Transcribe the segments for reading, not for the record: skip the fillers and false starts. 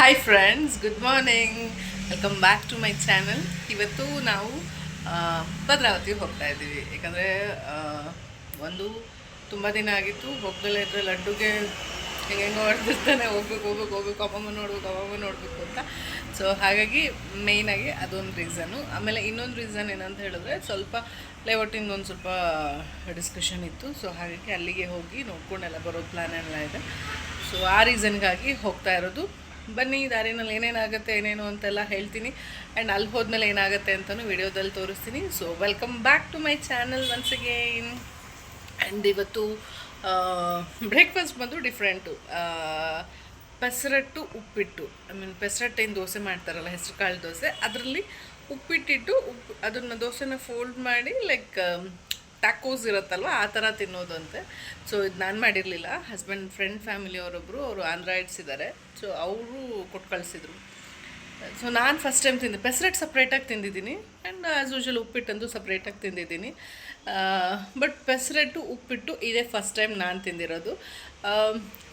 Hi friends, good morning. Welcome back to my channel. ಇವತ್ತು ನಾವು ಭದ್ರಾವತಿಗೆ ಹೋಗ್ತಾ ಇದ್ದೀವಿ. ಯಾಕಂದರೆ ಒಂದು ತುಂಬ ದಿನ ಆಗಿತ್ತು ಹೋಗಲೇ ಇದ್ದರೆ ಲಡ್ಡುಗೆ ಹೆಂಗೆಂಗೋ ಹೊಡೆದಿರ್ತಾನೆ, ಹೋಗ್ಬೇಕು ಅಮ್ಮಮ್ಮ ನೋಡಬೇಕು ಅಂತ. ಸೊ ಹಾಗಾಗಿ ಮೇಯ್ನಾಗಿ ಅದೊಂದು ರೀಸನ್ನು. ಆಮೇಲೆ ಇನ್ನೊಂದು ರೀಸನ್ ಏನಂತ ಹೇಳಿದ್ರೆ, ಸ್ವಲ್ಪ ಲೇಔಟಿಂದ ಒಂದು ಸ್ವಲ್ಪ ಡಿಸ್ಕಷನ್ ಇತ್ತು. ಸೊ ಹಾಗಾಗಿ ಅಲ್ಲಿಗೆ ಹೋಗಿ ನೋಡ್ಕೊಂಡೆಲ್ಲ ಬರೋ ಪ್ಲ್ಯಾನ್ ಎಲ್ಲ ಇದೆ. ಸೊ ಆ ರೀಸನ್ಗಾಗಿ ಹೋಗ್ತಾ ಇರೋದು. ಬನ್ನಿ, ದಾರಿನಲ್ಲಿ ಏನೇನಾಗುತ್ತೆ ಏನೇನು ಅಂತೆಲ್ಲ ಹೇಳ್ತೀನಿ. ಆ್ಯಂಡ್ ಅಲ್ಲಿ ಹೋದ್ಮೇಲೆ ಏನಾಗುತ್ತೆ ಅಂತಲೂ ವಿಡಿಯೋದಲ್ಲಿ ತೋರಿಸ್ತೀನಿ. So welcome back to my channel once again. And ಇವತ್ತು ಬ್ರೇಕ್ಫಾಸ್ಟ್ ಬಂದು ಡಿಫ್ರೆಂಟು. ಪೆಸರಟ್ಟು ಉಪ್ಪಿಟ್ಟು. ಪೆಸರಟ್ಟೇನು ದೋಸೆ ಮಾಡ್ತಾರಲ್ಲ, ಹೆಸರು ಕಾಳು ದೋಸೆ, ಅದರಲ್ಲಿ ಉಪ್ಪಿಟ್ಟಿಟ್ಟು ಅದನ್ನು ದೋಸೆನ ಫೋಲ್ಡ್ ಮಾಡಿ ಲೈಕ್ ಟ್ಯಾಕೋಸ್ ಇರುತ್ತಲ್ವ, ಆ ಥರ ತಿನ್ನೋದಂತೆ. ಸೊ ಇದು ನಾನು ಮಾಡಿರಲಿಲ್ಲ. ಹಸ್ಬೆಂಡ್ ಫ್ರೆಂಡ್ ಫ್ಯಾಮಿಲಿಯವರೊಬ್ಬರು, ಅವರು ಆಂಧ್ರಾಯ್ಡ್ಸ್ ಇದ್ದಾರೆ. ಸೊ ಅವರು ಕೊಟ್ಟು ಕಳಿಸಿದ್ರು. ಸೊ ನಾನು ಫಸ್ಟ್ ಟೈಮ್ ತಿಂದೆ. ಪೆಸರಟ್ಟು ಸಪ್ರೇಟಾಗಿ ತಿಂದಿದ್ದೀನಿ, ಆ್ಯಂಡ್ ಆ್ಯಸ್ ಯೂಶುವಲ್ ಉಪ್ಪಿಟ್ಟಂತೂ ಸಪ್ರೇಟಾಗಿ ತಿಂದಿದ್ದೀನಿ. ಬಟ್ ಪೆಸರಟ್ಟು ಉಪ್ಪಿಟ್ಟು ಇದೇ ಫಸ್ಟ್ ಟೈಮ್ ನಾನು ತಿಂದಿರೋದು.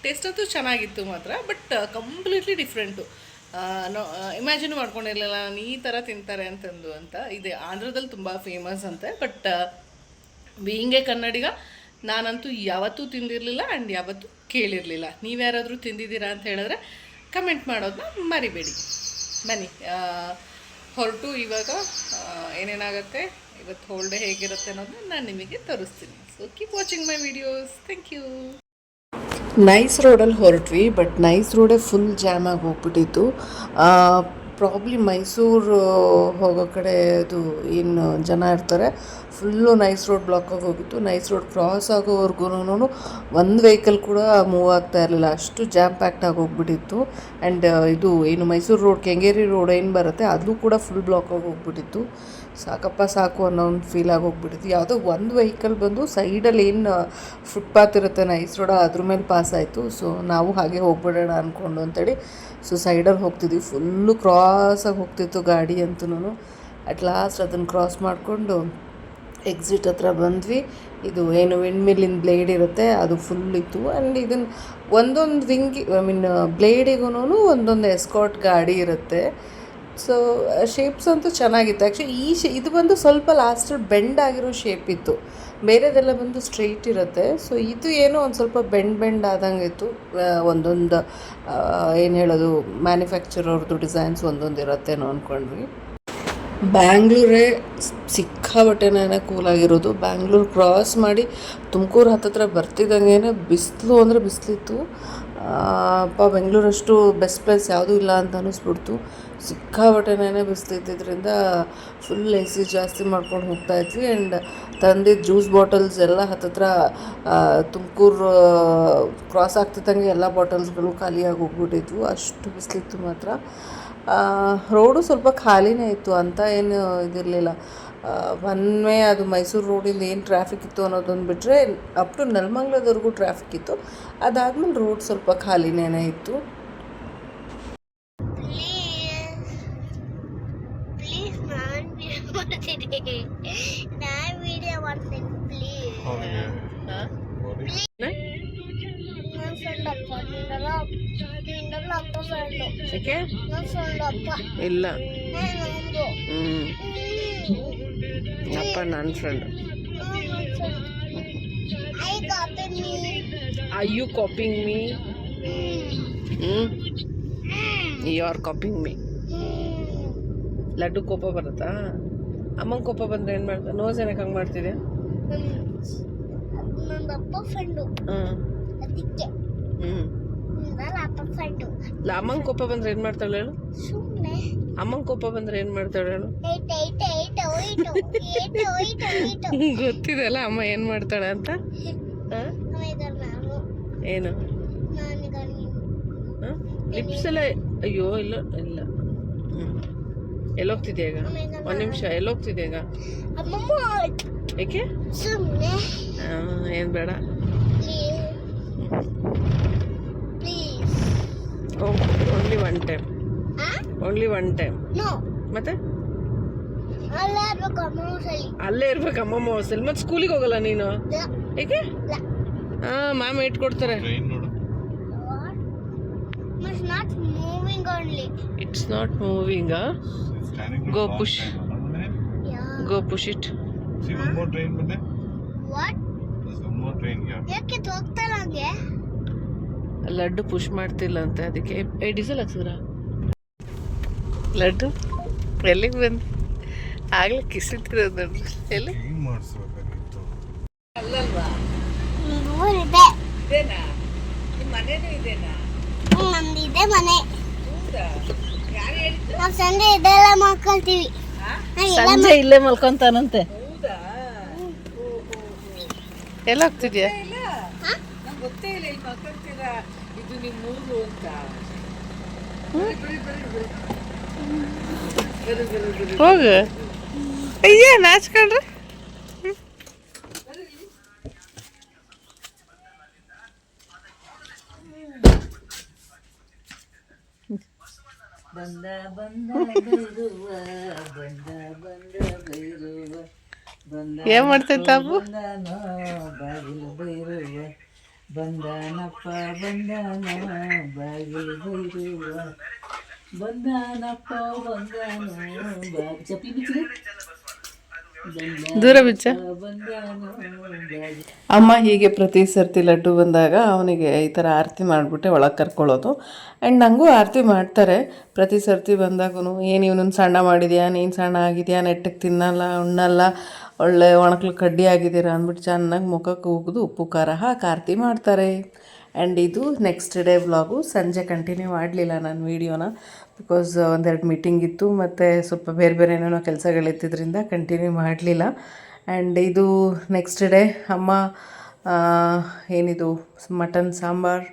ಟೇಸ್ಟ್ ಅಂತೂ ಚೆನ್ನಾಗಿತ್ತು ಮಾತ್ರ, ಬಟ್ ಕಂಪ್ಲೀಟ್ಲಿ ಡಿಫ್ರೆಂಟು. ಇಮ್ಯಾಜಿನ್ ಮಾಡ್ಕೊಂಡಿರಲಿಲ್ಲ ನಾನು ಈ ಥರ ತಿಂತಾರೆ ಅಂತಂದು ಅಂತ. ಇದೆ ಆಂಧ್ರದಲ್ಲಿ ತುಂಬ ಫೇಮಸ್ ಅಂತೆ. ಬಟ್ ಬೀಯಿಂಗ್ ಎ ಕನ್ನಡಿಗ, ನಾನಂತೂ ಯಾವತ್ತೂ ತಿಂದಿರಲಿಲ್ಲ ಆ್ಯಂಡ್ ಯಾವತ್ತೂ ಕೇಳಿರಲಿಲ್ಲ. ನೀವ್ಯಾರಾದರೂ ತಿಂದಿದ್ದೀರಾ ಅಂತ ಹೇಳಿದ್ರೆ ಕಮೆಂಟ್ ಮಾಡೋದನ್ನ ಮರಿಬೇಡಿ. ಬನ್ನಿ, ಹೊರಟು ಇವಾಗ ಏನೇನಾಗುತ್ತೆ, ಇವತ್ತು ಹೋಲ್ಡೇ ಹೇಗಿರುತ್ತೆ ಅನ್ನೋದನ್ನ ನಾನು ನಿಮಗೆ ತೋರಿಸ್ತೀನಿ. So keep watching my videos. Thank you. Nice ರೋಡಲ್ಲಿ ಹೊರಟ್ವಿ, ಬಟ್ ನೈಸ್ ರೋಡೇ ಫುಲ್ ಜಾಮ್ ಆಗಿ ಹೋಗ್ಬಿಟ್ಟಿತ್ತು. ಪ್ರಾಬ್ಲಿ ಮೈಸೂರು ಹೋಗೋ ಕಡೆ ಅದು ಏನು ಜನ ಇರ್ತಾರೆ, ಫುಲ್ಲು ನೈಸ್ ರೋಡ್ ಬ್ಲಾಕ್ ಆಗಿ ಹೋಗಿತ್ತು. ನೈಸ್ ರೋಡ್ ಕ್ರಾಸ್ ಆಗೋವರೆಗೂ ಒಂದು ವೆಹಿಕಲ್ ಕೂಡ ಮೂವ್ ಆಗ್ತಾ ಇರಲಿಲ್ಲ, ಅಷ್ಟು ಜಾಮ್ ಪ್ಯಾಕ್ಟ್ ಆಗಿ ಹೋಗ್ಬಿಟ್ಟಿತ್ತು. ಆ್ಯಂಡ್ ಇದು ಏನು ಮೈಸೂರು ರೋಡ್, ಕೆಂಗೇರಿ ರೋಡ್ ಏನು ಬರುತ್ತೆ, ಅದು ಕೂಡ ಫುಲ್ ಬ್ಲಾಕ್ ಆಗಿ ಹೋಗ್ಬಿಟ್ಟಿತ್ತು. ಸಾಕಪ್ಪ ಸಾಕು ಅನ್ನೋ ಒಂದು ಫೀಲ್ ಆಗಿ ಹೋಗ್ಬಿಟ್ಟಿತ್ತು. ಯಾವುದೋ ಒಂದು ವೆಹಿಕಲ್ ಬಂದು ಸೈಡಲ್ಲಿ ಏನು ಫುಟ್ಪಾತ್ ಇರುತ್ತೆ ನೈಸ್ ರೋಡ, ಅದ್ರ ಮೇಲೆ ಪಾಸ್ ಆಯಿತು. ಸೊ ನಾವು ಹಾಗೆ ಹೋಗ್ಬಿಡೋಣ ಅಂದ್ಕೊಂಡು ಅಂತೇಳಿ ಸೊ ಸೈಡಲ್ಲಿ ಹೋಗ್ತಿದ್ವಿ. ಫುಲ್ಲು ಕ್ರಾಸಾಗಿ ಹೋಗ್ತಿತ್ತು ಗಾಡಿ ಅಂತೂ. ಅಟ್ ಲಾಸ್ಟ್ ಅದನ್ನು ಕ್ರಾಸ್ ಮಾಡಿಕೊಂಡು ಎಕ್ಸಿಟ್ ಹತ್ರ ಬಂದ್ವಿ. ಇದು ಏನು ವಿಂಡ್ ಮಿಲ್ಲಿನ ಬ್ಲೇಡ್ ಇರುತ್ತೆ, ಅದು ಫುಲ್ ಇತ್ತು. ಆ್ಯಂಡ್ ಇದನ್ನು ಒಂದೊಂದು ವಿಂಗಿ ಬ್ಲೇಡಿಗೂ ಒಂದೊಂದು ಎಸ್ಕಾಟ್ ಗಾಡಿ ಇರುತ್ತೆ. ಸೊ ಶೇಪ್ಸ್ ಅಂತೂ ಚೆನ್ನಾಗಿತ್ತು. ಆ್ಯಕ್ಚುಲಿ ಇದು ಬಂದು ಸ್ವಲ್ಪ ಲಾಸ್ಟಲ್ಲಿ ಬೆಂಡ್ ಆಗಿರೋ ಶೇಪ್ ಇತ್ತು, ಬೇರೆದೆಲ್ಲ ಬಂದು ಸ್ಟ್ರೈಟ್ ಇರುತ್ತೆ. ಸೊ ಇದು ಏನೋ ಒಂದು ಸ್ವಲ್ಪ ಬೆಂಡ್ ಆದಂಗೆ ಇತ್ತು. ಒಂದೊಂದು ಏನು ಹೇಳೋದು, ಮ್ಯಾನುಫ್ಯಾಕ್ಚರರ್ದು ಡಿಸೈನ್ಸ್ ಒಂದೊಂದು ಇರುತ್ತೇನೋ ಅಂದ್ಕೊಂಡ್ವಿ. ಬ್ಯಾಂಗ್ಳೂರೇ ಸಿಕ್ಕಾಬಟ್ಟೆನೇ ಕೂಲಾಗಿರೋದು. ಬ್ಯಾಂಗ್ಳೂರು ಕ್ರಾಸ್ ಮಾಡಿ ತುಮಕೂರು ಹತ್ತತ್ರ ಬರ್ತಿದ್ದಂಗೆ ಬಿಸಿಲು ಅಂದರೆ ಬಿಸಿಲಿತ್ತು. ಬೆಂಗಳೂರಷ್ಟು ಬೆಸ್ಟ್ ಪ್ಲೇಸ್ ಯಾವುದೂ ಇಲ್ಲ ಅಂತ ಅನ್ನಿಸ್ಬಿಡ್ತು. ಸಿಕ್ಕಾಬಟ್ಟೆನೇ ಬಿಸಿಲಿದ್ದರಿಂದ ಫುಲ್ ಎ ಸಿ ಜಾಸ್ತಿ ಮಾಡ್ಕೊಂಡು ಹೋಗ್ತಾಯಿದ್ವಿ. ಆ್ಯಂಡ್ ತಂದಿದ್ದ ಜ್ಯೂಸ್ ಬಾಟಲ್ಸ್ ಎಲ್ಲ ಹತ್ತತ್ರ ತುಮಕೂರು ಕ್ರಾಸ್ ಆಗ್ತಿದ್ದಂಗೆ ಎಲ್ಲ ಬಾಟಲ್ಸ್ಗಳು ಖಾಲಿಯಾಗಿ ಹೋಗ್ಬಿಟ್ಟಿದ್ವು, ಅಷ್ಟು ಬಿಸಿಲಿತ್ತು ಮಾತ್ರ. ರೋಡು ಸ್ವಲ್ಪ ಖಾಲಿನೇ ಇತ್ತು, ಅಂತ ಏನು ಇದಿರಲಿಲ್ಲ. ಒನ್ ವೇ ಅದು ಮೈಸೂರು ರೋಡಿಂದ ಏನು ಟ್ರಾಫಿಕ್ ಇತ್ತು ಅನ್ನೋದೊಂದು ಬಿಟ್ಟರೆ ಅಪ್ ಟು ನೆಲಮಂಗಲದವರೆಗೂ ಟ್ರಾಫಿಕ್ ಇತ್ತು. ಅದಾದಮೇಲೆ ರೋಡ್ ಸ್ವಲ್ಪ ಖಾಲಿನೇ ಇತ್ತು. ಇಲ್ಲ, ಅಪ್ಪ ನನ್ನ friend. Are you copying me? You are copying me. Laddu ಕೋಪ ಬರುತ್ತಾ? ಅಮ್ಮಂಗೆ ಕೋಪ ಬಂದರೆ ಏನು ಮಾಡ್ತಾ? ನೋಸ್ ಏನಕ್ಕೆ ಹಂಗೆ ಮಾಡ್ತಿದ್ಯಾ? ಅಮ್ಮಂಗೆ ಕೋಪ ಬಂದರೆ ಏನು ಮಾಡ್ತಾಳೆ ಹೇಳು? ಅಮ್ಮಂಗೆ ಕೋಪ ಬಂದರೆ ಏನು ಮಾಡ್ತಾಳೆ ಹೇಳು? ಗೊತ್ತಿದೆ ಅಲ್ಲ ಅಮ್ಮ ಏನು ಮಾಡ್ತಾಳೆ ಅಂತ. ಏನು ಲಿಪ್ಸ್ ಎಲ್ಲ? ಅಯ್ಯೋ ಇಲ್ಲ ಇಲ್ಲ. ಎಲ್ಲೋಗ್ತಿದ್ಯಾ ಈಗ? ಒಂದು ನಿಮಿಷ, ಎಲ್ಲೋಗ್ತಿದ್ಯಾ ಈಗ? ಏಕೆ? ಏನು ಬೇಡ, ಓನ್ಲಿ ಒನ್ ಟೈಮ್. ಮತ್ತೆ ಅಲ್ಲೇ ಇರ್ಬೇಕು ಅಮ್ಮಮ್ಮ ಹೌಸಲ್ಲಿ. ಮತ್ತೆ ಸ್ಕೂಲಿಗೆ ಹೋಗಲ್ಲ ನೀನು? ಏಕೆ? Ma'am ಇಟ್ಕೊಡ್ತಾರೆ. It's not moving, huh? It's standing for Go a long push. time. Another minute. Yeah. Go push it. See one more train, Bande. What? There's one more train here. ಯಾಕೆ ಹೋಗ್ತಾರ ಹಂಗೆ? ಲಡ್ಡು ಪುಷ್ ಮಾಡ್ತಿಲ್ಲ ಅಂತೆ ಅದಕ್ಕೆ diesel ಹಾಕ್ಸಿದ್ರ laddu ಎಲ್ಲಿಗೆ ಬಂದು ಆಗ್ಲೇ ಕಿಸಿತಿರೋದು ನೋಡ್ರಿ ಎಲ್ಲಿ ಕ್ಲೀನ್ ಮಾಡಿಸ್ಬೇಕಾಗಿತ್ತು. ಅಲ್ಲಲ್ವಾ ಊರಿದೆ. ಇದೇನಾ ನಿಮ್ಮ ಮನೇನೂ ಇದೇನಾ ನಮ್ದು ಇದೆ ಮನೆ. ಹೌದಾ ಯಾರು ಹೇಳಿದ್ದು ನಾವು ಸಂಜೆ ಇದೆಲ್ಲ ಮಾಡ್ಕೊಳ್ತೀವಿ. ಸಂಜೆ ಇಲ್ಲೇ ಮಲ್ಕೊಂತಾನಂತೆ ಹೌದಾ ಎಲ್ಲ ಹೋಗ್ತಿದ್ಯಾ ಇಲ್ಲ ನಂಗೆ ಗೊತ್ತೇ ಇಲ್ಲ ಇಲ್ಲಿ ಮಲ್ಕೊಂತೀರಾ ಇದು ನಿಮ್ಮ ಊರು ಅಂತ ಹೋಗು ಅಯ್ಯ ನಾಚ್ಕೊಂಡ್ರೆ ಬಂದ ಬಂದ ಬೈರುವ ಬಂದ ಬಂದ ಬೈರುವ ಬಂದ ಏನ್ ಮಾಡ್ತೈತೆ ಅಪ್ಪು ಬಾಗಿಲು ಬೈರುವ ಬಂದನಪ್ಪ ಬಂದನ ಬಾಗಿಲು ಬೈರುವ ಬಂದನಪ್ಪ ಬಂದನ ಚಪ್ಪಲಿ ಬಿಚ್ಚಿದೆ ದೂರ ಬಿಚ್ಚ ಅಮ್ಮ ಹೀಗೆ ಪ್ರತಿ ಸರ್ತಿ ಲಡ್ಡು ಬಂದಾಗ ಅವನಿಗೆ ಈ ಥರ ಆರತಿ ಮಾಡಿಬಿಟ್ಟೆ ಒಳಗೆ ಕರ್ಕೊಳ್ಳೋದು ಆ್ಯಂಡ್ ನನಗೂ ಆರತಿ ಮಾಡ್ತಾರೆ ಪ್ರತಿ ಸರ್ತಿ ಬಂದಾಗೂ ಏನು ಇವನನ್ನು ಸಣ್ಣ ಮಾಡಿದ್ಯಾ ನೀನು ಸಣ್ಣ ಆಗಿದೆಯಾ ನೆಟ್ಟಗೆ ತಿನ್ನಲ್ಲ ಉಣ್ಣಲ್ಲ ಒಳ್ಳೆ ಒಣಕಲು ಕಡ್ಡಿ ಆಗಿದ್ದೀರಾ ಅಂದ್ಬಿಟ್ಟು ಚೆನ್ನಾಗಿ ಮುಖಕ್ಕೆ ಉಗಿದು ಉಪ್ಪು ಖಾರ ಹಾಕಿ ಆರತಿ ಮಾಡ್ತಾರೆ. ಆ್ಯಂಡ್ ಇದು ನೆಕ್ಸ್ಟ್ ಡೇ ವ್ಲಾಗು. ಸಂಜೆ ಕಂಟಿನ್ಯೂ ಮಾಡಲಿಲ್ಲ ನಾನು ವೀಡಿಯೋನ ಬಿಕಾಸ್ ಒಂದೆರಡು ಮೀಟಿಂಗ್ ಇತ್ತು ಮತ್ತು ಸ್ವಲ್ಪ ಬೇರೆ ಬೇರೆ ಏನೇನೋ ಕೆಲಸಗಳಿದ್ದಿದ್ದರಿಂದ ಕಂಟಿನ್ಯೂ ಮಾಡಲಿಲ್ಲ. ಆ್ಯಂಡ್ ಇದು ನೆಕ್ಸ್ಟ್ ಡೇ ಅಮ್ಮ ಏನಿದು ಮಟನ್ ಸಾಂಬಾರು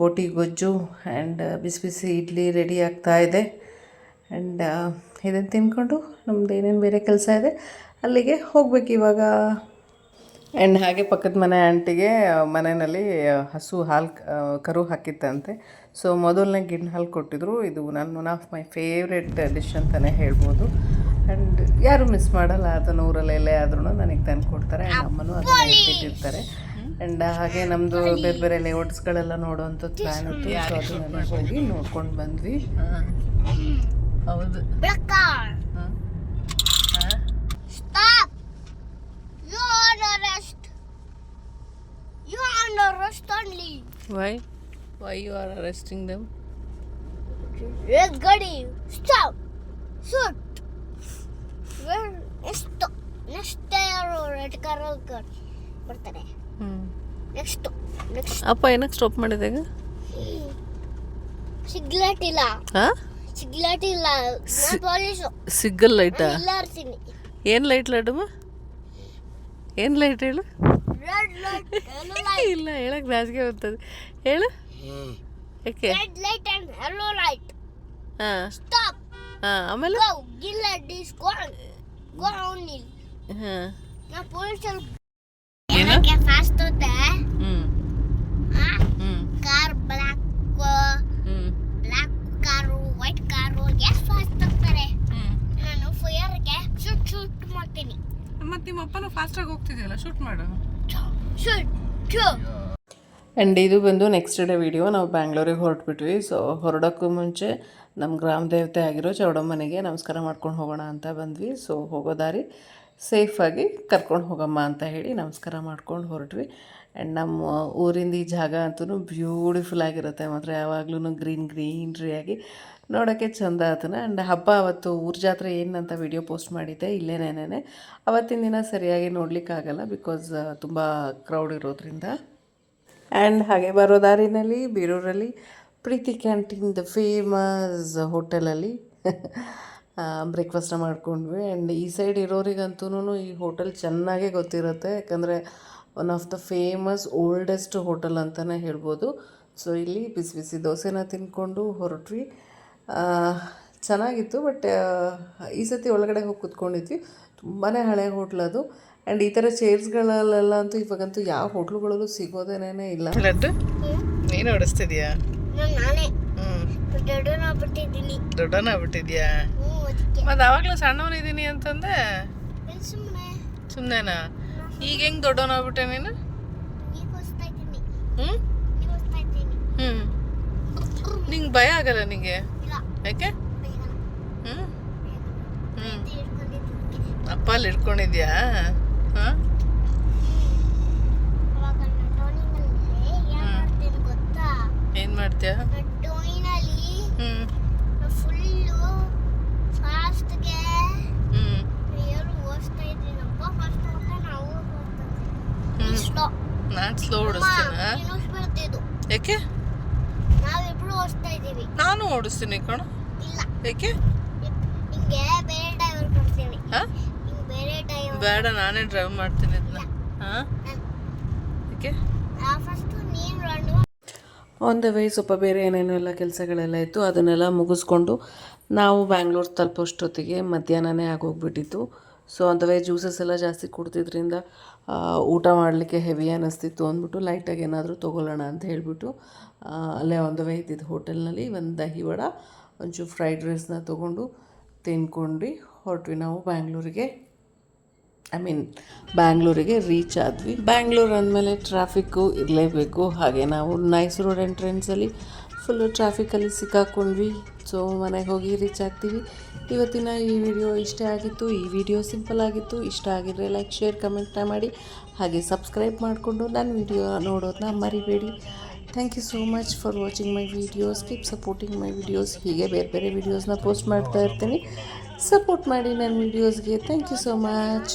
ಬೋಟಿ ಗೊಜ್ಜು ಆ್ಯಂಡ್ ಬಿಸಿ ಬಿಸಿ ಇಡ್ಲಿ ರೆಡಿ ಆಗ್ತಾಯಿದೆ. ಆ್ಯಂಡ್ ಇದನ್ನು ತಿಂದ್ಕೊಂಡು ನಮ್ದು ಏನೇನು ಬೇರೆ ಕೆಲಸ ಇದೆ ಅಲ್ಲಿಗೆ ಹೋಗ್ಬೇಕು ಇವಾಗ. ಆ್ಯಂಡ್ ಹಾಗೆ ಪಕ್ಕದ ಮನೆ ಆಂಟಿಗೆ ಮನೆಯಲ್ಲಿ ಹಸು ಹಾಲು ಕರು ಹಾಕಿತ್ತಂತೆ. ಸೊ ಮೊದಲನೇ ಗಿಣ್ಣು ಹಾಲು ಕೊಟ್ಟಿದ್ರು. ಇದು one of my favourite dish ಅಂತಲೇ ಹೇಳ್ಬೋದು. ಆ್ಯಂಡ್ ಯಾರೂ ಮಿಸ್ ಮಾಡಲ್ಲ, ಅದನ್ನು ಊರಲ್ಲೆಲ್ಲೇ ಆದ್ರೂ ನನಗೆ ತಂದು ಕೊಡ್ತಾರೆ. ಆ್ಯಂಡ್ ಅಮ್ಮನೂ ಅದನ್ನು ಇಟ್ಟಿರ್ತಾರೆ. ಆ್ಯಂಡ್ ಹಾಗೆ ನಮ್ಮದು ಬೇರೆ ಬೇರೆ ಲೇಔಟ್ಸ್ಗಳೆಲ್ಲ ನೋಡೋವಂಥದ್ದು ಪ್ಲ್ಯಾನ್ ಇತ್ತು. ಸೊ ಅದನ್ನೆಲ್ಲ ಹೋಗಿ ನೋಡ್ಕೊಂಡು ಬಂದ್ವಿ. ಹೌದು Stop! You are on arrest. You are on arrest only. Why? Why you are arresting them? Yes, Gadi. Stop. Shoot. Where is the next red car ಬರ್ತಾರೆ. ನೆಕ್ಸ್ಟ್ ಅಪ್ಪ ಏನಕ್ಕೆ ಸ್ಟಾಪ್ ಮಾಡಿದಾಗ ಸಿಗ್ಲೈಟ್ ಇಲ್ಲ. ಹಾಂ ಸಿಗ್ಲೈಟ್ ಇಲ್ಲ. ಪೊಲೀಸು ಸಿಗ್ಗಲ್ ಲೈಟಾ? ಇಲ್ಲ ಇರ್ತೀನಿ. ಏನು ಲೈಟ್ ಲಡ್ಡಮ್ಮ? ಏನು ಲೈಟ್ ಹೇಳು? ರೆಡ್ ಲೈಟ್ ಇಲ್ಲ ಹೇಳಕ್ಕೆ ನಾಚಿಕೆ ಬರ್ತದೆ. ಹೇಳು ಯಾಕೆ? Red light and yellow light. ಹಾಂ ಸ್ಟಾಪ್. ಹಾಂ ಆಮೇಲೆ ಗೋ ಗಿಲ್ ದಿಸ್ ಗೋ ಓನ್ಲಿ. ಹಾಂ ನಾ ಪೊಲೀಸರು ಏನು ಏನಕ್ಕೆ ಫಾಸ್ಟ್ ಹೋದೆ? ಹ್ಞೂ ಹ್ಞೂ car black car white car ಎಷ್ಟು ಫಾಸ್ಟ್ ಹೋಗ್ತಾರೆ. ನಾನು ಫೈರ್ಗೆ ಶೂಟ್ ಮಾಡ್ತೀನಿ. ಮತ್ತು ನಿಮ್ಮ ಅಪ್ಪನೂ ಫಾಸ್ಟಾಗಿ ಹೋಗ್ತಿದೆಯಲ್ಲ, ಶೂಟ್ ಮಾಡು. ಶೂಟ್. ಆ್ಯಂಡ್ ಇದು ಬಂದು ನೆಕ್ಸ್ಟ್ ಡೇ ವಿಡಿಯೋ. ನಾವು ಬ್ಯಾಂಗ್ಳೂರಿಗೆ ಹೊರಟ್ಬಿಟ್ವಿ. ಸೊ ಹೊರಡೋಕ್ಕೂ ಮುಂಚೆ ನಮ್ಮ ಗ್ರಾಮ ದೇವತೆ ಆಗಿರೋ ಚೌಡಮ್ಮನಿಗೆ ನಮಸ್ಕಾರ ಮಾಡ್ಕೊಂಡು ಹೋಗೋಣ ಅಂತ ಬಂದ್ವಿ. ಸೊ ಹೋಗೋ ದಾರಿ ಸೇಫಾಗಿ ಕರ್ಕೊಂಡು ಹೋಗಮ್ಮ ಅಂತ ಹೇಳಿ ನಮಸ್ಕಾರ ಮಾಡ್ಕೊಂಡು ಹೊರಟ್ವಿ. ಆ್ಯಂಡ್ ನಮ್ಮ ಊರಿಂದ ಈ ಜಾಗ ಅಂತೂ ಬ್ಯೂಟಿಫುಲ್ ಆಗಿರುತ್ತೆ. ಮಾತ್ರ ಯಾವಾಗ್ಲೂ ಗ್ರೀನ್ರಿಯಾಗಿ ನೋಡೋಕ್ಕೆ ಚೆಂದ ಆತನ. ಆ್ಯಂಡ್ ಹಬ್ಬ ಅವತ್ತು ಊರ ಜಾತ್ರೆ ಏನಂತ ವಿಡಿಯೋ ಪೋಸ್ಟ್ ಮಾಡಿದ್ದೆ ಇಲ್ಲೇನೇನೆ. ಅವತ್ತಿನ ದಿನ ಸರಿಯಾಗಿ ನೋಡಲಿಕ್ಕಾಗಲ್ಲ ಬಿಕಾಸ್ ತುಂಬ ಕ್ರೌಡ್ ಇರೋದ್ರಿಂದ. ಆ್ಯಂಡ್ ಹಾಗೆ ಬರೋ ದಾರಿನಲ್ಲಿ ಬೀರೂರಲ್ಲಿ ಪ್ರೀತಿ ಕ್ಯಾಂಟೀನ್ ದ ಫೇಮಸ್ ಹೋಟೆಲಲ್ಲಿ ಬ್ರೇಕ್ಫಾಸ್ಟ್ನ ಮಾಡ್ಕೊಂಡ್ವಿ. ಆ್ಯಂಡ್ ಈ ಸೈಡ್ ಇರೋರಿಗಂತೂ ಈ ಹೋಟೆಲ್ ಚೆನ್ನಾಗೇ ಗೊತ್ತಿರುತ್ತೆ, ಯಾಕಂದರೆ one of the famous oldest hotel ಅಂತಲೇ ಹೇಳ್ಬೋದು. ಸೊ ಇಲ್ಲಿ ಬಿಸಿ ಬಿಸಿ ದೋಸೆನ ತಿಂದ್ಕೊಂಡು ಹೊರಟ್ವಿ. ಚೆನ್ನಾಗಿತ್ತು. ಬಟ್ ಈ ಸತಿ ಒಳಗಡೆ ಹೋಗಿ ಕೂತ್ಕೊಂಡಿದ್ವಿ. ತುಂಬಾ ಹಳೆ ಹೋಟ್ಲದು. ಆ್ಯಂಡ್ ಈ ಥರ ಚೇರ್ಸ್ಗಳಲ್ಲೆಲ್ಲ ಅಂತೂ ಇವಾಗಂತೂ ಯಾವ ಹೋಟ್ಲುಗಳಲ್ಲೂ ಸಿಗೋದೇನೇ ಇಲ್ಲ. ಲಡ್ಡು ನೀನು ಓಡಿಸ್ತಿದ್ಯಾ? ನಾನೇ ದೊಡ್ಡವನಾಗ್ಬಿಟ್ಟಿದ್ದೀನಿ. ದೊಡ್ಡವನಾಗ್ಬಿಟ್ಟಿದ್ಯಾ? ಮತ್ತು ಆವಾಗಲೂ ಸಣ್ಣವನಿದ್ದೀನಿ ಅಂತಂದೆ. ಸುಮ್ಮನೆನಾ? ಈಗ ಹೆಂಗೆ ದೊಡ್ಡವನಾಗ್ಬಿಟ್ಟೆ ನೀನು? ಹ್ಞೂ ಹ್ಞೂ ನಿಂಗೆ ಭಯ ಆಗಲ್ಲ ನಿಂಗೆ? ಯಾಕೆ ಬೇಗ ಹ್ಞೂ ಹ್ಞೂ ಹಿಡ್ಕೊಂಡಿದ್ದಕ್ಕೆ ಅಪ್ಪ ಅಲ್ಲಿ ಇಟ್ಕೊಂಡಿದ್ಯಾ ಹಾಂ ಅವಾಗ ನಾನು ಟೋನಿನಲ್ಲಿ ಏನು ಮಾಡ್ತೇನೆ ಗೊತ್ತಾ ಏನು ಮಾಡ್ತೀಯಾ ಟೋನಿನಲ್ಲಿ ಹ್ಞೂ ಫುಲ್ಲು ಫಾಸ್ಟ್ಗೆ ಹ್ಞೂ ಏನು ಓಡಿಸ್ತಾ ಇದ್ದೀನಪ್ಪ ಫಾಸ್ಟ್ ಅಂತ ನಾವು ಹ್ಞೂ ಸ್ಲೋ ನಾನು ಸ್ಲೋ ಓಡಿಸ್ತೀನ ಬರ್ತಿದ್ದು ಯಾಕೆ ನಾವಿಬ್ರು ಓಡಿಸ್ತಾ ಇದ್ದೀವಿ ನಾನು ಓಡಿಸ್ತೀನಿ ಕಣ ಇಲ್ಲ ಯಾಕೆ ಹಿಂಗೆ ಬೇರೆ ಡ್ರೈವರ್ ಕೊಡ್ತೀನಿ ಹಾಂ ಹಿಂಗೆ ಬೇರೆ ಡ್ರೈವರ್ ಬೇಡ ನಾನೇ ಡ್ರೈವ್ ಮಾಡ್ತೀನಿ ಅದನ್ನ ಹಾಂ ಯಾಕೆ ಫಸ್ಟು ನೀನು ರನ್ನು ಆನ್ ದ ವೇ ಸ್ವಲ್ಪ ಬೇರೆ ಏನೇನೋ ಎಲ್ಲ ಕೆಲಸಗಳೆಲ್ಲ ಇತ್ತು ಅದನ್ನೆಲ್ಲ ಮುಗಿಸ್ಕೊಂಡು ನಾವು ಬ್ಯಾಂಗ್ಳೂರು ತಲುಪೋಷ್ಟೊತ್ತಿಗೆ ಮಧ್ಯಾಹ್ನನೇ ಆಗೋಗ್ಬಿಟ್ಟಿತ್ತು. So on the way juices ಎಲ್ಲ ಜಾಸ್ತಿ ಕುಡ್ದಿದ್ರಿಂದ ಊಟ ಮಾಡಲಿಕ್ಕೆ ಹೆವಿ ಅನ್ನಿಸ್ತಿತ್ತು ಅಂದ್ಬಿಟ್ಟು ಲೈಟಾಗಿ ಏನಾದರೂ ತೊಗೊಳ್ಳೋಣ ಅಂತ ಹೇಳಿಬಿಟ್ಟು ಅಲ್ಲೇ ಆನ್ ದ ವೇ ಇದ್ದಿದ್ದು ಹೋಟೆಲ್ನಲ್ಲಿ ಒಂದು ದಹಿ ವಡ ಒಂಚೂರು ಫ್ರೈಡ್ ರೈಸ್ನ ತೊಗೊಂಡು ತಿನ್ಕೊಂಡು ಹೊರಟ್ವಿ ನಾವು ಬ್ಯಾಂಗ್ಳೂರಿಗೆ ರೀಚ್ ಆದ್ವಿ. ಬ್ಯಾಂಗ್ಳೂರು ಅಂದಮೇಲೆ ಟ್ರಾಫಿಕ್ಕು ಇರಲೇಬೇಕು. ಹಾಗೆ ನಾವು ನೈಸ್ ರೋಡ್ ಎಂಟ್ರೆನ್ಸಲ್ಲಿ ಫುಲ್ಲು ಟ್ರಾಫಿಕಲ್ಲಿ ಸಿಕ್ಕಾಕೊಂಡ್ವಿ. ಸೊ ಮನೆಗೆ ಹೋಗಿ ರೀಚ್ ಆಗ್ತೀವಿ. ಇವತ್ತಿನ ಈ ವಿಡಿಯೋ ಇಷ್ಟ ಆಗಿತ್ತು. ಈ ವಿಡಿಯೋ ಸಿಂಪಲ್ ಆಗಿತ್ತು. ಇಷ್ಟ ಆಗಿದ್ರೆ ಲೈಕ್ ಶೇರ್ ಕಮೆಂಟ್ನ ಮಾಡಿ ಹಾಗೆ ಸಬ್ಸ್ಕ್ರೈಬ್ ಮಾಡಿಕೊಂಡು ನನ್ನ ವಿಡಿಯೋ ನೋಡೋದನ್ನ ಮರಿಬೇಡಿ. Thank you so much for watching my videos. Keep supporting my videos. ಹೀಗೆ ಬೇರೆ ಬೇರೆ ವೀಡಿಯೋಸ್ನ ಪೋಸ್ಟ್ ಮಾಡ್ತಾ ಇರ್ತೀನಿ. ಸಪೋರ್ಟ್ ಮಾಡಿ ನನ್ನ ವೀಡಿಯೋಸ್ಗೆ. Thank you so much.